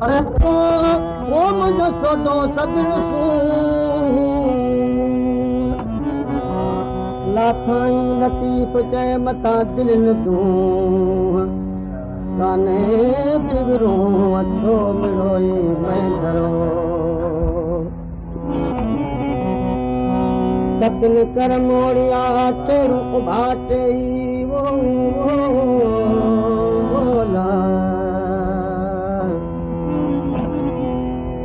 अरे वो मुझे छोटो सबिर लाथाई लतीफ चए मता दिल न तूं काने बिगड़ो अछो मिड़ोई मैं धरो सतन कर मोड़िया तेरू उभाटे वो बोला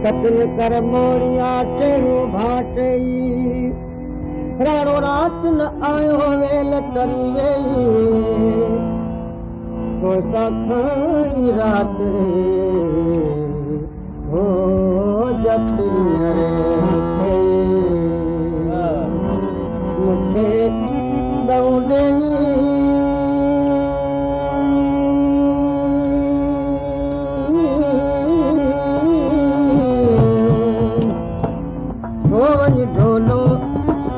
सतन कर मोड़िया तेरू भाटे राणो रात न आयो वेल तरी वेई कोसा खाई रात हो जती रे मुझे दौड़े ढोलो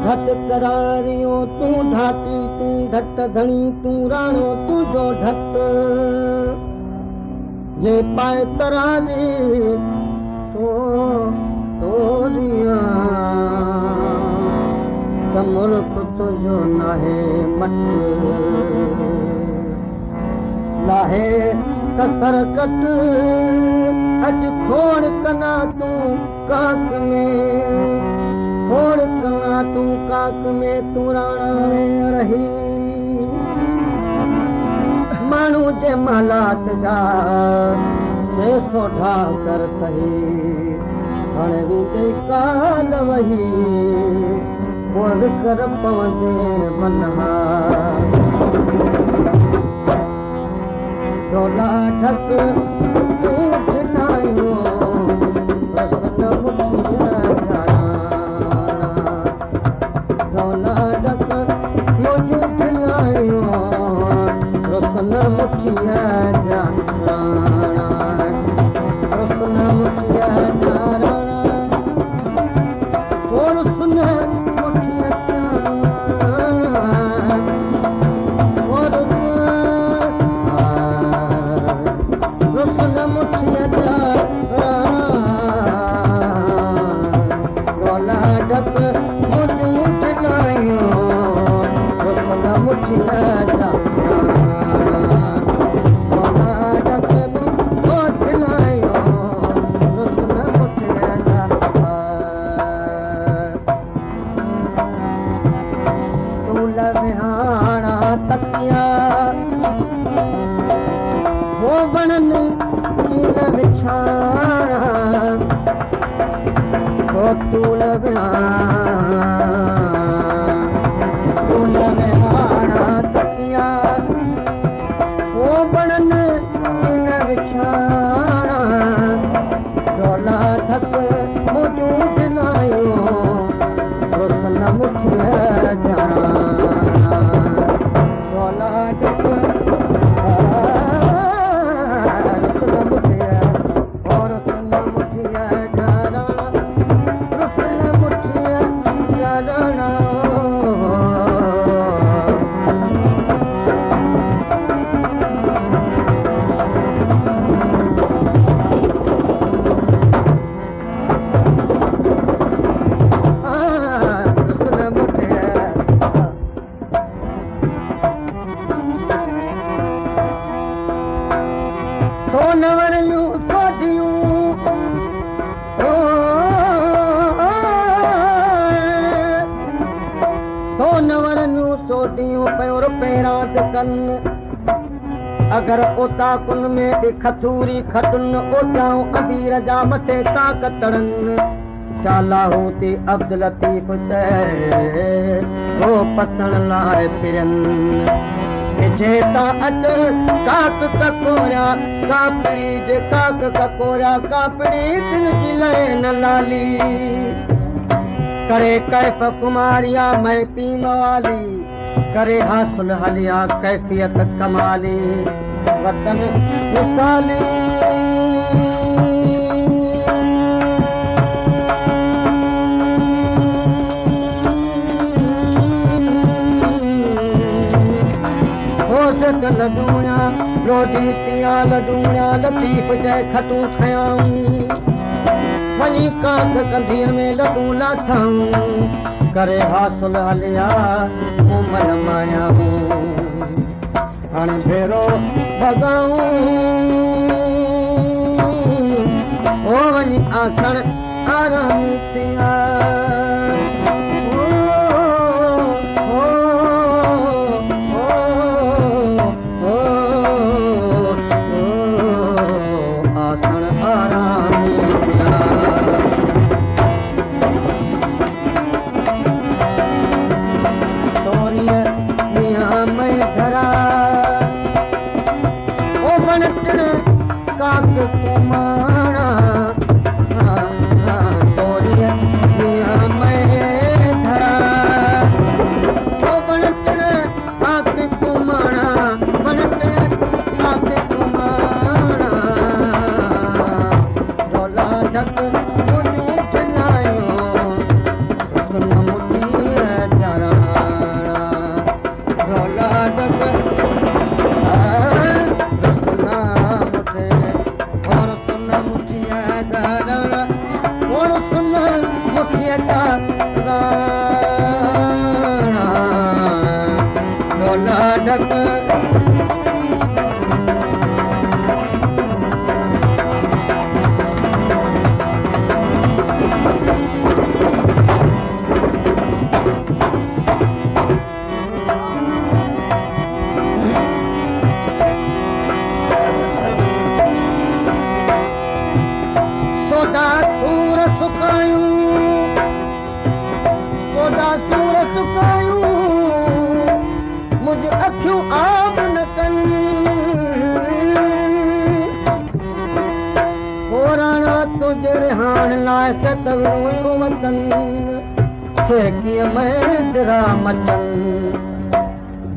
घट करारियो तू ढाती तू ढट धणी तू राणो तुझो ढट जे पाए तरारी तो तोरिया मुल्क तुझो नाहे मट लाहे कसर कट अज खोड़ कना तू काक में खोड़ कना तू काक में तू राणा में रही मानू जे मालात जा जे सोठा कर सही हणे भी ते काल वही बोल कर पवंदे मनहा डोला ढक तू खिलायो रसन मुठिया जाना डोला ढक मुझे खिलायो रसन मुठिया जाना रसन मुठिया जाना और सुन अगर ओता कुन में खथूरी खटुन ओताऊं अबीर जा मथे ताकतड़न चाला होती अब्द लतीफ चए वो पसण लाए फिरन जेता अच काक ककोरा कापड़ी जे काक ककोरा कापड़ी तिन जिले न लाली करे कैफ कुमारिया मैं पी मवाली करे हासिल हलिया कैफियत कमाली वतन मिसाली हो सतन दुनिया रोटी तिया लडूणा लतीफ़ जंहिं खटूं खयाऊं वञी कांध कंधीअ में लॻूं लाथऊं करे हासिल हलिया कोमल माणियाऊं हाणे भेरो भॻाऊं ओ वञी आसण आराम थिया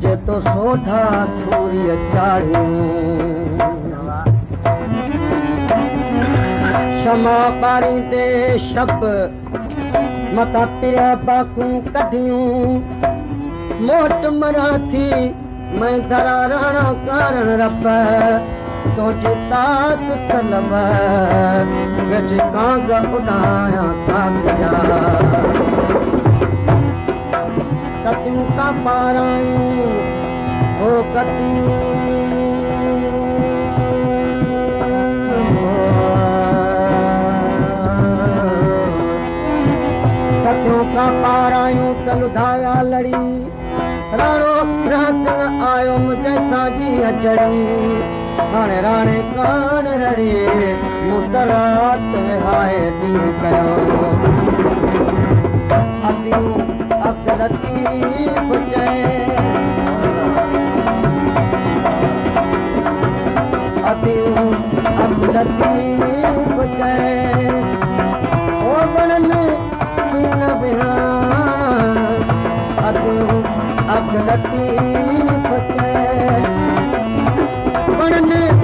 जे तो सोधा सूर्य चाढ़ियूं क्षमा पारी ते शप मता पिया बाकूं कढियूं मोट मराठी मैं धरा राणा कारण रब तुझी तात तलब विच कांग उड़ाया कागजा कतियूं का पारायूं ओ कतियूं का पारायूं तल धाया लड़ी राणो रात आयो मुझे साजी अचड़ी हाणे राणे कान रड़ी मुदरात विहाए दी कयो अतियूं अब लतीफ चए अतियूं अब लतीफ चए ओ बनन न बिहान अतियूं अब लतीफ चए बनन